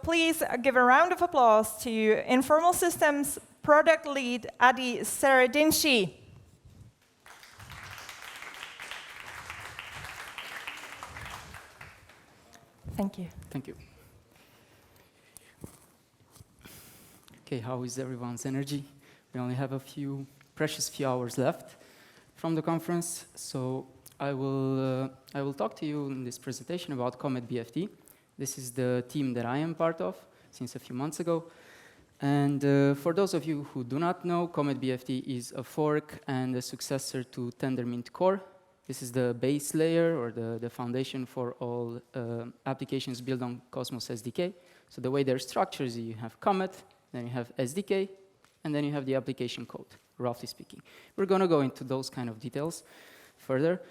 please give a round of applause to Informal Systems product lead, Adi Serendinschi. Thank you. Thank you. Okay, how is everyone's energy? We only have a precious few hours left from the conference, so I will talk to you in this presentation about Comet BFT. This is the team that I am part of since a few months ago. And for those of you who do not know, Comet BFT is a fork and a successor to Tendermint Core. This is the base layer or the foundation for all applications built on Cosmos SDK. So the way they're structured is you have Comet, then you have SDK, and then you have the application code, roughly speaking. We're going to go into those kind of details further.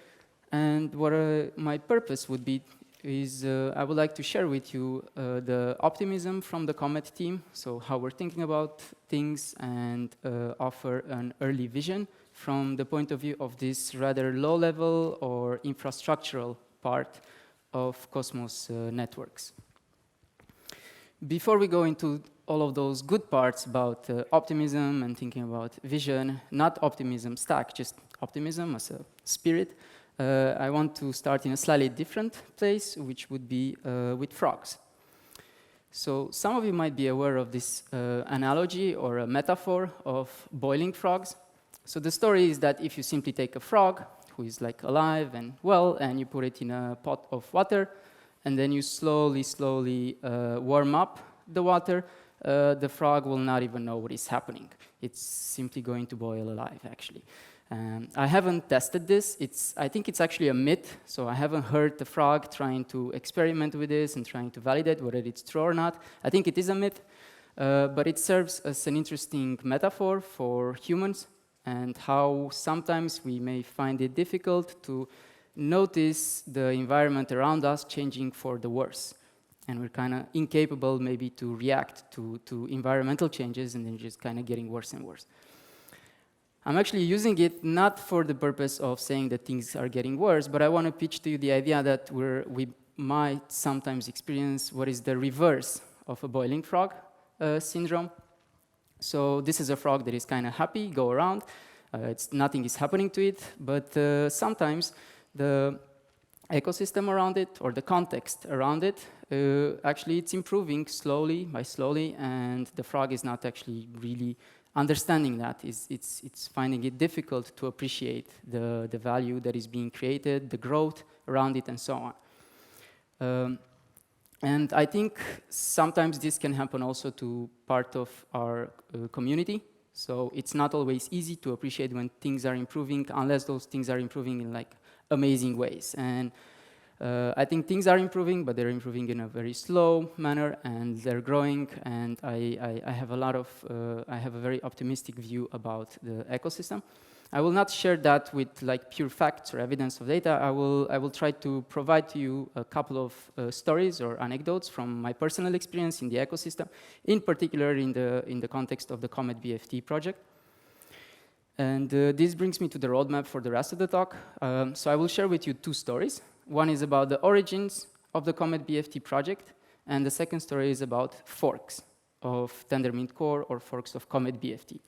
And what my purpose would be is I would like to share with you the optimism from the Comet team, so how we're thinking about things, and offer an early vision from the point of view of this rather low-level or infrastructural part of Cosmos networks. Before we go into all of those good parts about optimism and thinking about vision, not optimism stack, just optimism as a spirit, I want to start in a slightly different place, which would be with frogs. So some of you might be aware of this analogy or a metaphor of boiling frogs. So the story is that if you simply take a frog who is like alive and well, and you put it in a pot of water, and then you slowly warm up the water, the frog will not even know what is happening. It's simply going to boil alive, actually. I haven't tested this. I think it's actually a myth, so I haven't heard the frog trying to experiment with this and trying to validate whether it's true or not. I think it is a myth, but it serves as an interesting metaphor for humans and how sometimes we may find it difficult to notice the environment around us changing for the worse. And we're kind of incapable maybe to react to environmental changes, and then just kind of getting worse and worse. I'm actually using it not for the purpose of saying that things are getting worse, but I want to pitch to you the idea that we might sometimes experience what is the reverse of a boiling frog syndrome. So this is a frog that is kind of happy, go around, nothing is happening to it, but sometimes the ecosystem around it or the context around it, actually it's improving slowly by slowly, and the frog is not actually really understanding that. It's finding it difficult to appreciate the value that is being created, the growth around it, and so on. And I think sometimes this can happen also to part of our community. So it's not always easy to appreciate when things are improving, unless those things are improving in like amazing ways. And I think things are improving, but they're improving in a very slow manner, and they're growing. And I have a very optimistic view about the ecosystem. I will not share that with like pure facts or evidence of data. I will try to provide to you a couple of stories or anecdotes from my personal experience in the ecosystem, in particular in the context of the Comet BFT project. And this brings me to the roadmap for the rest of the talk. So I will share with you two stories. One is about the origins of the Comet BFT project, and the second story is about forks of Tendermint Core or forks of Comet BFT.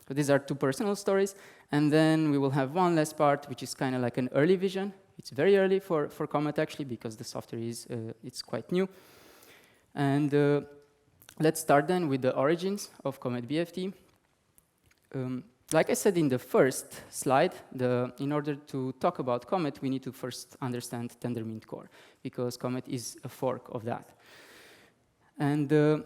So these are two personal stories, and then we will have one last part, which is kind of like an early vision. It's very early for Comet, actually, because the software it's quite new. And let's start then with the origins of Comet BFT. Like I said in the first slide, in order to talk about Comet, we need to first understand Tendermint Core, because Comet is a fork of that. And the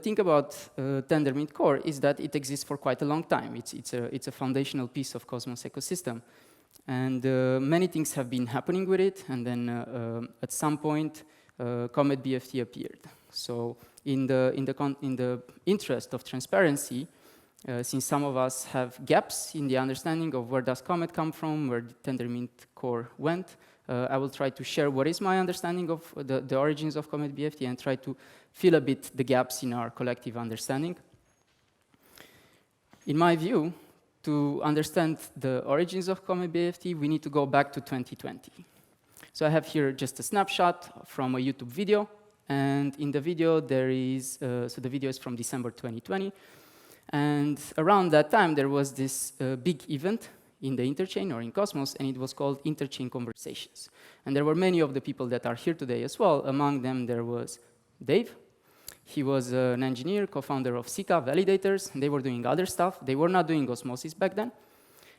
thing about Tendermint Core is that it exists for quite a long time. It's a foundational piece of Cosmos ecosystem. And many things have been happening with it, and then at some point, Comet BFT appeared. So in the interest of transparency, since some of us have gaps in the understanding of where does Comet come from, where the Tendermint Core went, I will try to share what is my understanding of the origins of Comet BFT and try to fill a bit the gaps in our collective understanding. In my view, to understand the origins of Comet BFT, we need to go back to 2020. So I have here just a snapshot from a YouTube video, And in the video, there is, so the video is from December 2020. And around that time, there was this big event in the interchain or in Cosmos, and it was called Interchain Conversations. And there were many of the people that are here today as well. Among them, there was Dave. He was an engineer, co-founder of Sika Validators. They were doing other stuff. They were not doing osmosis back then.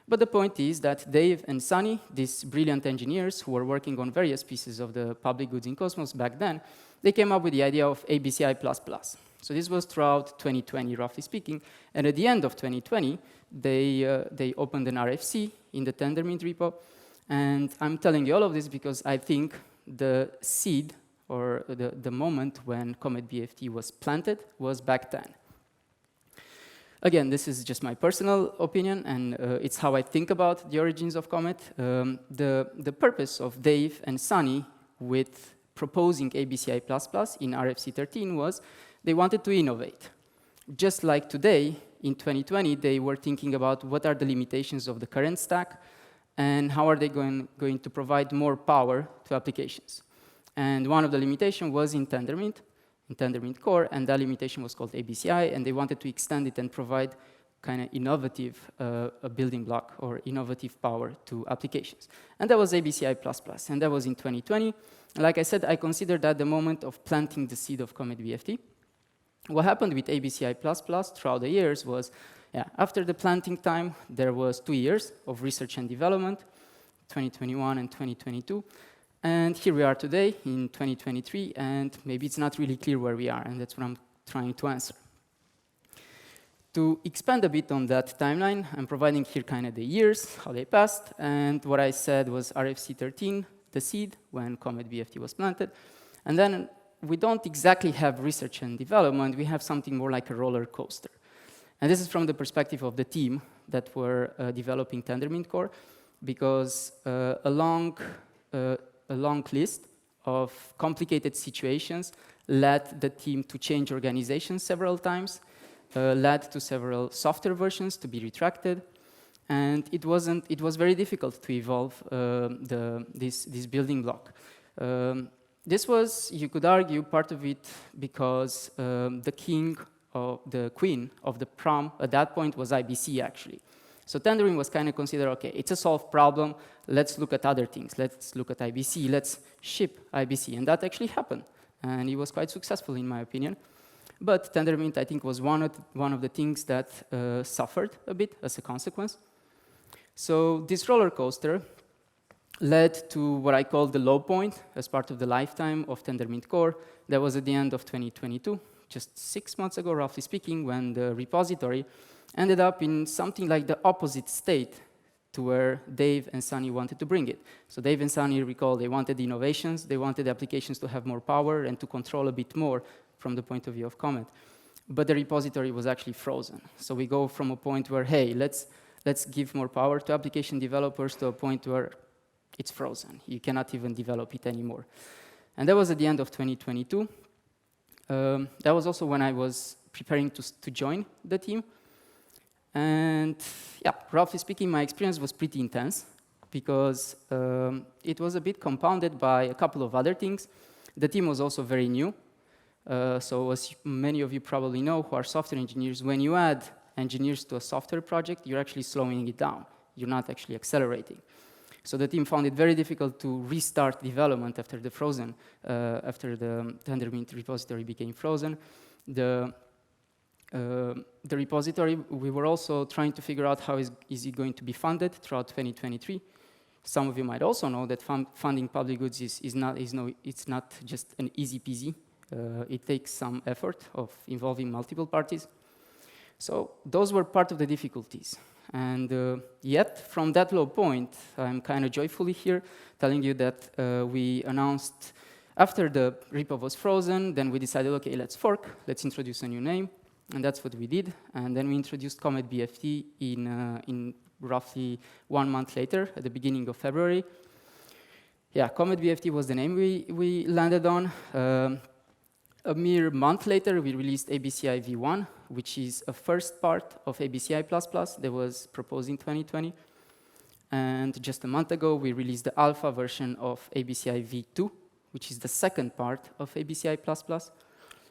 But the point is that Dave and Sunny, these brilliant engineers who were working on various pieces of the public goods in Cosmos back then, they came up with the idea of ABCI++. So this was throughout 2020, roughly speaking. And at the end of 2020, they opened an RFC in the Tendermint repo. And I'm telling you all of this because I think the seed or the moment when Comet BFT was planted was back then. Again, this is just my personal opinion, and it's how I think about the origins of Comet. The purpose of Dave and Sunny with proposing ABCI++ in RFC 13 was they wanted to innovate. Just like today, in 2020, they were thinking about what are the limitations of the current stack and how are they going to provide more power to applications. And one of the limitations was in Tendermint core, and that limitation was called ABCI, and they wanted to extend it and provide kind of innovative a building block or innovative power to applications. And that was ABCI++, and that was in 2020. Like I said, I consider that the moment of planting the seed of Comet BFT. What happened with ABCI++ throughout the years was, after the planting time, there was 2 years of research and development, 2021 and 2022. And here we are today in 2023, and maybe it's not really clear where we are, and that's what I'm trying to answer. To expand a bit on that timeline, I'm providing here kind of the years, how they passed, and what I said was RFC 13, the seed, when Comet BFT was planted. And then we don't exactly have research and development, we have something more like a roller coaster. And this is from the perspective of the team that were developing Tendermint core, because a long list of complicated situations led the team to change organizations several times, led to several software versions to be retracted, and it was very difficult to evolve this building block. This was, you could argue, part of it because the queen of the prom at that point was IBC actually. So Tendermint was kind of considered, okay, it's a solved problem, let's look at other things, let's look at IBC, let's ship IBC, and that actually happened, and it was quite successful in my opinion. But Tendermint, I think, was one of the things that suffered a bit as a consequence. So this roller coaster led to what I call the low point as part of the lifetime of Tendermint core. That was at the end of 2022, just 6 months ago, roughly speaking, when the repository ended up in something like the opposite state to where Dave and Sunny wanted to bring it. So Dave and Sunny, recall, they wanted innovations, they wanted applications to have more power and to control a bit more from the point of view of Comet. But the repository was actually frozen. So we go from a point where, hey, let's give more power to application developers to a point where it's frozen. You cannot even develop it anymore. And that was at the end of 2022. That was also when I was preparing to join the team. And yeah, roughly speaking, my experience was pretty intense because it was a bit compounded by a couple of other things. The team was also very new. So as many of you probably know who are software engineers, when you add engineers to a software project, you're actually slowing it down. You're not actually accelerating. So the team found it very difficult to restart development after the Tendermint repository became frozen. The repository, we were also trying to figure out how is it going to be funded throughout 2023. Some of you might also know that funding public goods it's not just an easy peasy. It takes some effort of involving multiple parties. So those were part of the difficulties. And yet, from that low point, I'm kind of joyfully here telling you that we announced, after the repo was frozen, then we decided, okay, let's fork, let's introduce a new name. And that's what we did. And then we introduced Comet BFT in roughly 1 month later, at the beginning of February. Yeah, Comet BFT was the name we landed on. A mere month later, we released ABCI V1, which is a first part of ABCI++ that was proposed in 2020. And just a month ago, we released the alpha version of ABCI V2, which is the second part of ABCI++.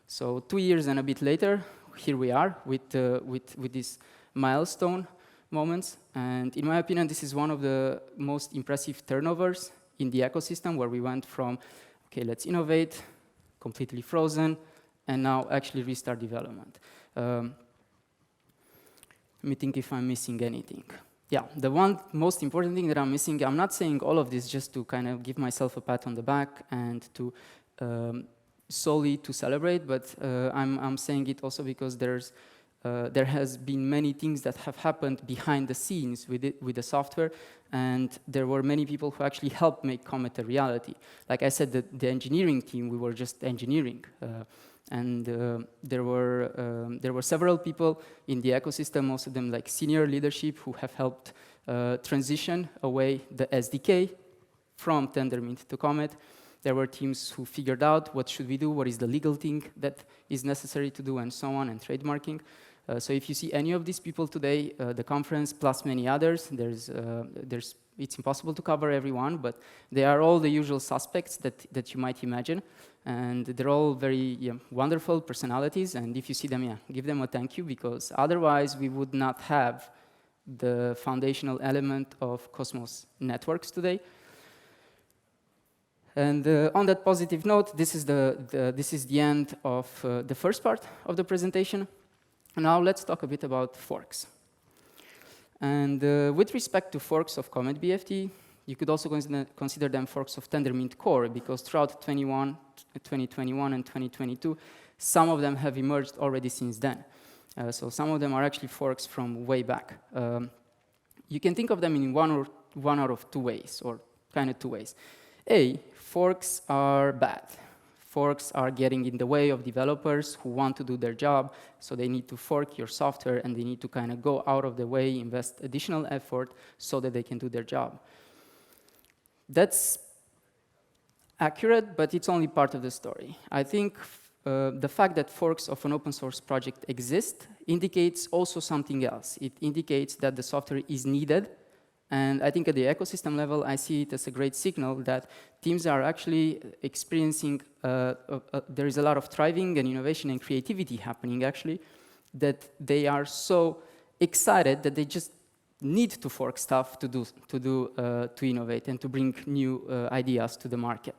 So 2 years and a bit later, here we are with this milestone moments. And in my opinion, this is one of the most impressive turnovers in the ecosystem, where we went from, okay, let's innovate, completely frozen, and now actually restart development. Let me think if I'm missing anything. Yeah, the one most important thing that I'm missing, I'm not saying all of this just to kind of give myself a pat on the back and to solely to celebrate, but I'm saying it also because there has been many things that have happened behind the scenes with the software, and there were many people who actually helped make Comet a reality. Like I said, the engineering team, we were just engineering. And there were several people in the ecosystem, most of them like senior leadership, who have helped transition away the SDK from Tendermint to Comet. There were teams who figured out what should we do, what is the legal thing that is necessary to do, and so on, and trademarking. So if you see any of these people today, the conference plus many others, it's impossible to cover everyone, but they are all the usual suspects that you might imagine. And they're all very wonderful personalities, and if you see them, give them a thank you, because otherwise we would not have the foundational element of Cosmos networks today. And on that positive note, this is the end of the first part of the presentation. Now let's talk a bit about forks. And with respect to forks of Comet BFT, you could also consider them forks of Tendermint Core, because throughout 2021 and 2022, some of them have emerged already since then. So some of them are actually forks from way back. You can think of them in one out of two ways, or kind of two ways. A, forks are bad. Forks are getting in the way of developers who want to do their job, so they need to fork your software, and they need to kind of go out of the way, invest additional effort so that they can do their job. That's accurate, but it's only part of the story. I think the fact that forks of an open source project exist indicates also something else. It indicates that the software is needed. And I think at the ecosystem level, I see it as a great signal that teams are actually experiencing, there is a lot of thriving and innovation and creativity happening actually, that they are so excited that they just need to fork stuff to innovate and to bring new ideas to the market.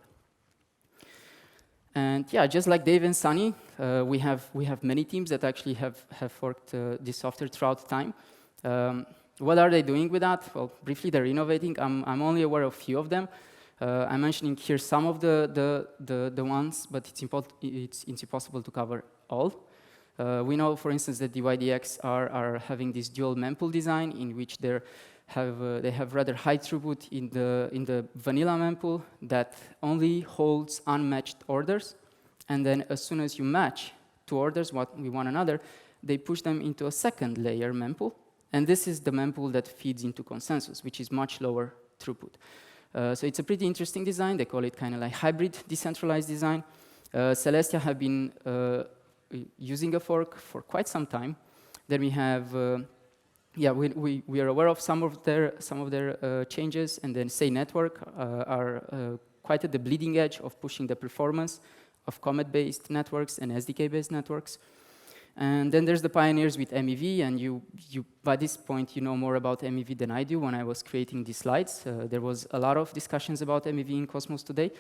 And yeah, just like Dave and Sunny, we have many teams that actually have forked this software throughout time. What are they doing with that? Well, briefly, they're innovating. I'm only aware of a few of them. I'm mentioning here some of the ones, but it's impossible to cover all. We know, for instance, that the YDX are having this dual mempool design, in which they have rather high throughput in the vanilla mempool that only holds unmatched orders, and then as soon as you match two orders with one another, they push them into a second layer mempool. And this is the mempool that feeds into consensus, which is much lower throughput. So it's a pretty interesting design. They call it kind of like hybrid decentralized design. Celestia have been using a fork for quite some time. Then we have, we are aware of some of their changes, and then Say Network are quite at the bleeding edge of pushing the performance of Comet-based networks and SDK-based networks. And then there's the pioneers with MEV, and you by this point, you know more about MEV than I do. When I was creating these slides, there was a lot of discussions about MEV in Cosmos today.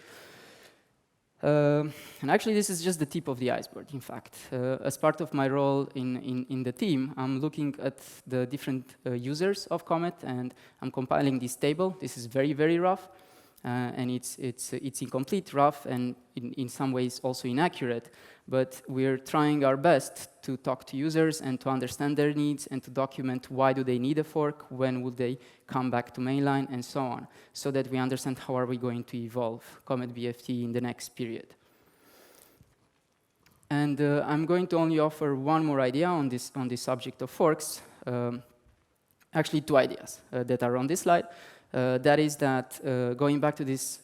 And actually, this is just the tip of the iceberg, in fact. As part of my role in the team, I'm looking at the different users of Comet, and I'm compiling this table. This is very, very rough. And it's incomplete, rough, and in some ways also inaccurate. But we're trying our best to talk to users and to understand their needs and to document why do they need a fork, when would they come back to mainline, and so on, so that we understand how are we going to evolve Comet BFT in the next period. And I'm going to only offer one more idea on this subject of forks. Actually, two ideas that are on this slide. That is that, going back to this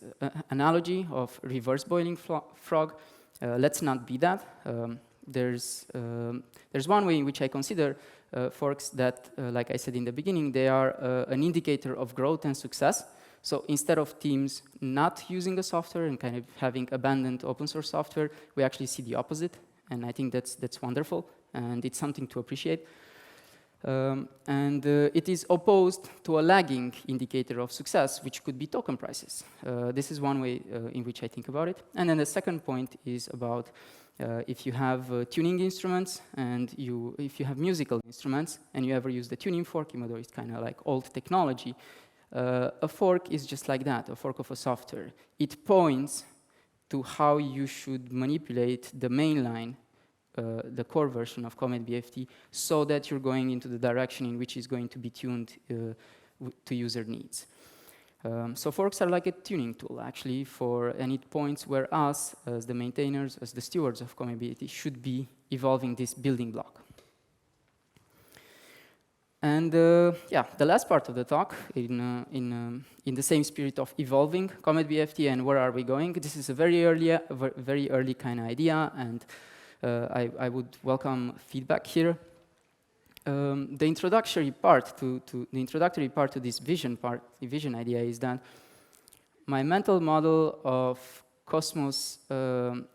analogy of reverse boiling frog, let's not be that. There's one way in which I consider forks that, like I said in the beginning, they are an indicator of growth and success. So instead of teams not using a software and kind of having abandoned open source software, we actually see the opposite. And I think that's wonderful, and it's something to appreciate. It is opposed to a lagging indicator of success, which could be token prices. This is one way in which I think about it. And then the second point is about if you have tuning instruments and if you have musical instruments and you ever use the tuning fork, even though it's kind of like old technology, a fork is just like that, a fork of a software. It points to how you should manipulate the main line, the core version of Comet BFT, so that you're going into the direction in which is going to be tuned to user needs. So forks are like a tuning tool, actually, and it points where us, as the maintainers, as the stewards of Comet BFT, should be evolving this building block. And yeah, the last part of the talk, in the same spirit of evolving Comet BFT and where are we going, this is a very early kind of idea, and I would welcome feedback here. The introductory part to this vision idea is that my mental model of Cosmos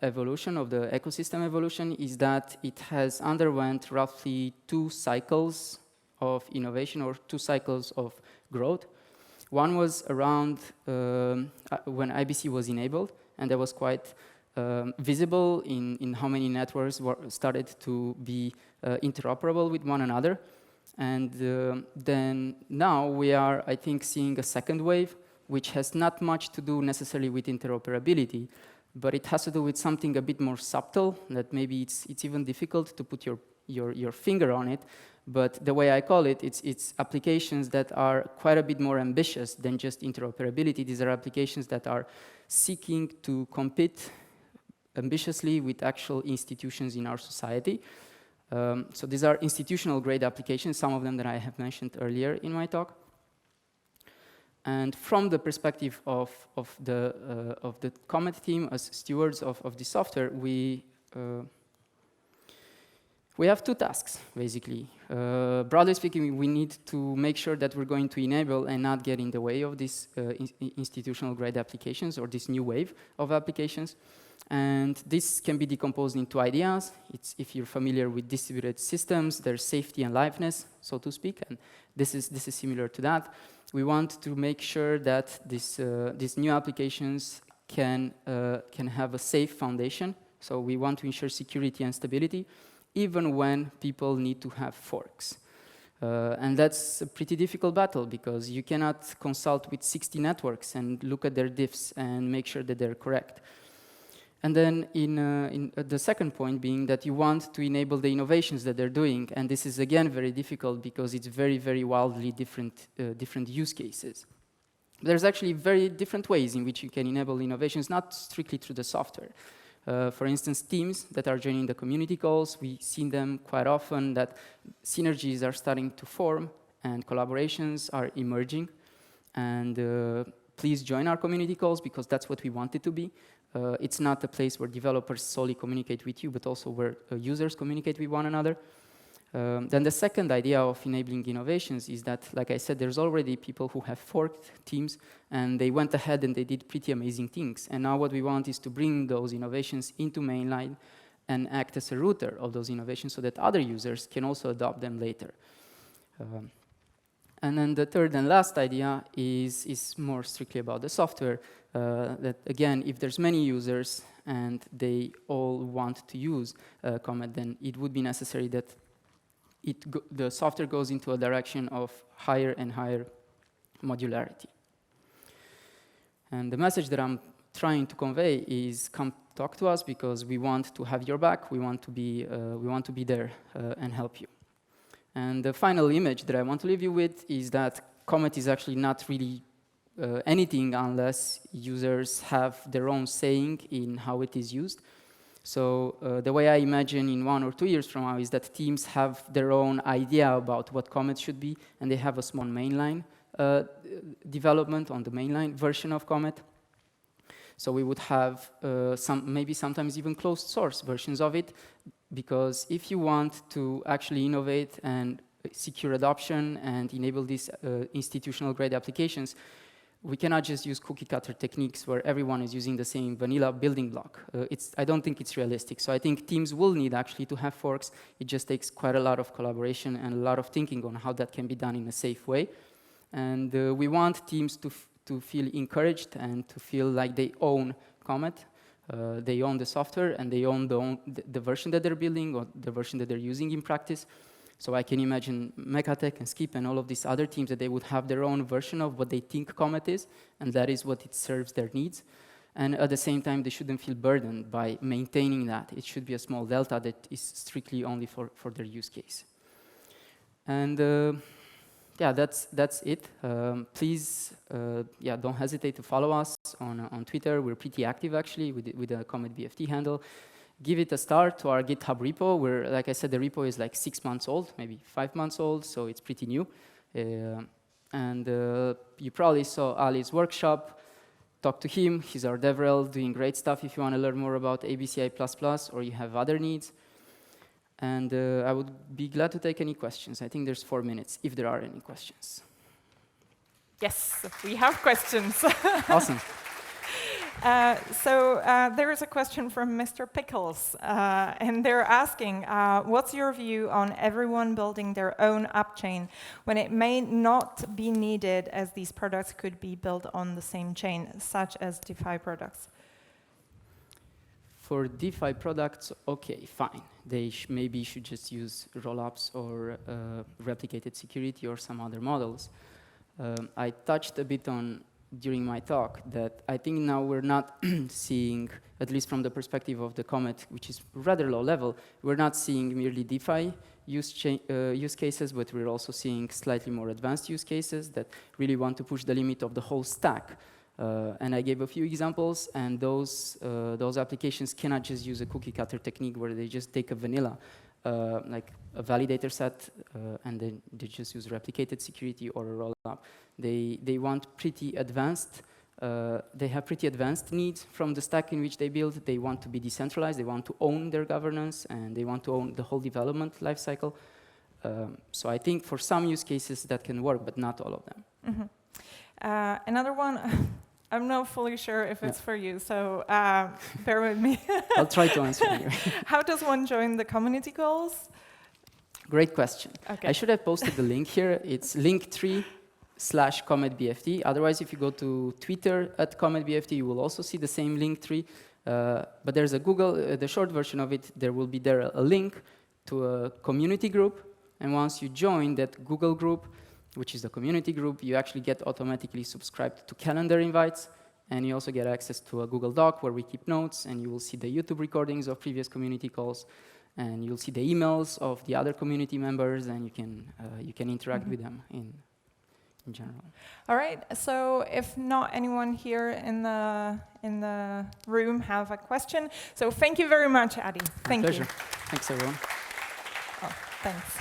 evolution, of the ecosystem evolution, is that it has underwent roughly 2 cycles of innovation or 2 cycles of growth. One was around when IBC was enabled, and that was quite visible in how many networks started to be interoperable with one another. And then now we are, I think, seeing a second wave, which has not much to do necessarily with interoperability, but it has to do with something a bit more subtle, that maybe it's even difficult to put your finger on it. But the way I call it, it's applications that are quite a bit more ambitious than just interoperability. These are applications that are seeking to compete ambitiously with actual institutions in our society. So these are institutional grade applications, some of them that I have mentioned earlier in my talk. And from the perspective of the Comet team as stewards of the software, we have 2 tasks, basically. Broadly speaking, we need to make sure that we're going to enable and not get in the way of these institutional grade applications or this new wave of applications. And this can be decomposed into ideas. If you're familiar with distributed systems, there's safety and liveness, so to speak, and this is similar to that. We want to make sure that these new applications can have a safe foundation. So we want to ensure security and stability, even when people need to have forks. And that's a pretty difficult battle, because you cannot consult with 60 networks and look at their diffs and make sure that they're correct. And then in the second point being that you want to enable the innovations that they're doing, and this is again very difficult because it's very wildly different use cases. There's actually very different ways in which you can enable innovations, not strictly through the software. For instance, teams that are joining the community calls, we see them quite often that synergies are starting to form and collaborations are emerging. And please join our community calls, because that's what we want it to be. It's not a place where developers solely communicate with you, but also where users communicate with one another. Then the second idea of enabling innovations is that, like I said, there's already people who have forked teams, and they went ahead and they did pretty amazing things. And now what we want is to bring those innovations into mainline and act as a router of those innovations so that other users can also adopt them later. And then the third and last idea is more strictly about the software. That again, if there's many users and they all want to use Comet, then it would be necessary that the software goes into a direction of higher and higher modularity. And the message that I'm trying to convey is, come talk to us, because we want to have your back. We want to be there and help you. And the final image that I want to leave you with is that Comet is actually not really anything unless users have their own saying in how it is used. So the way I imagine in 1 or 2 years from now is that teams have their own idea about what Comet should be, and they have a small mainline development on the mainline version of Comet. So we would have maybe sometimes even closed source versions of it, because if you want to actually innovate and secure adoption and enable these institutional grade applications, we cannot just use cookie cutter techniques where everyone is using the same vanilla building block. I don't think it's realistic. So I think teams will need actually to have forks. It just takes quite a lot of collaboration and a lot of thinking on how that can be done in a safe way. And we want teams to feel encouraged and to feel like they own Comet. They own the software and they own the version that they're building or the version that they're using in practice. So I can imagine Mechatech and Skip and all of these other teams that they would have their own version of what they think Comet is, and that is what it serves their needs. And at the same time, they shouldn't feel burdened by maintaining that. It should be a small delta that is strictly only for their use case. And yeah, that's it. Please, don't hesitate to follow us on Twitter. We're pretty active actually with the Comet BFT handle. Give it a start to our GitHub repo, where, like I said, the repo is like 6 months old, maybe 5 months old, so it's pretty new. And you probably saw Ali's workshop. Talk to him. He's our DevRel, doing great stuff if you want to learn more about ABCI++ or you have other needs. And I would be glad to take any questions. I think there's 4 minutes, if there are any questions. Yes, we have questions. Awesome. There is a question from Mr. Pickles, and they're asking, what's your view on everyone building their own app chain when it may not be needed, as these products could be built on the same chain, such as DeFi products? For DeFi products, okay, fine. They maybe should just use rollups or replicated security or some other models. I touched a bit on during my talk that I think now we're not seeing, at least from the perspective of the Comet, which is rather low level, we're not seeing merely DeFi use cases, but we're also seeing slightly more advanced use cases that really want to push the limit of the whole stack. And I gave a few examples, and those applications cannot just use a cookie cutter technique where they just take a vanilla, like a validator set, and then they just use replicated security or a rollup. They want pretty advanced, they have pretty advanced needs from the stack in which they build. They want to be decentralized, they want to own their governance, and they want to own the whole development lifecycle. So I think for some use cases that can work, but not all of them. Mm-hmm. Another one, I'm not fully sure if it's for you, so bear with me. I'll try to answer you. How does one join the community calls? Great question. Okay. I should have posted the link here. It's linktree/CometBFT. Otherwise, if you go to Twitter @CometBFT, you will also see the same Linktree. But there's a Google, the short version of it, there will be a link to a community group. And once you join that Google group, which is the community group, you actually get automatically subscribed to calendar invites. And you also get access to a Google Doc where we keep notes, and you will see the YouTube recordings of previous community calls. And you'll see the emails of the other community members, and you can interact with them in general. All right. So if not anyone here in the room have a question, so thank you very much, Adi. Thank you. Pleasure. Thanks, everyone. Oh, thanks.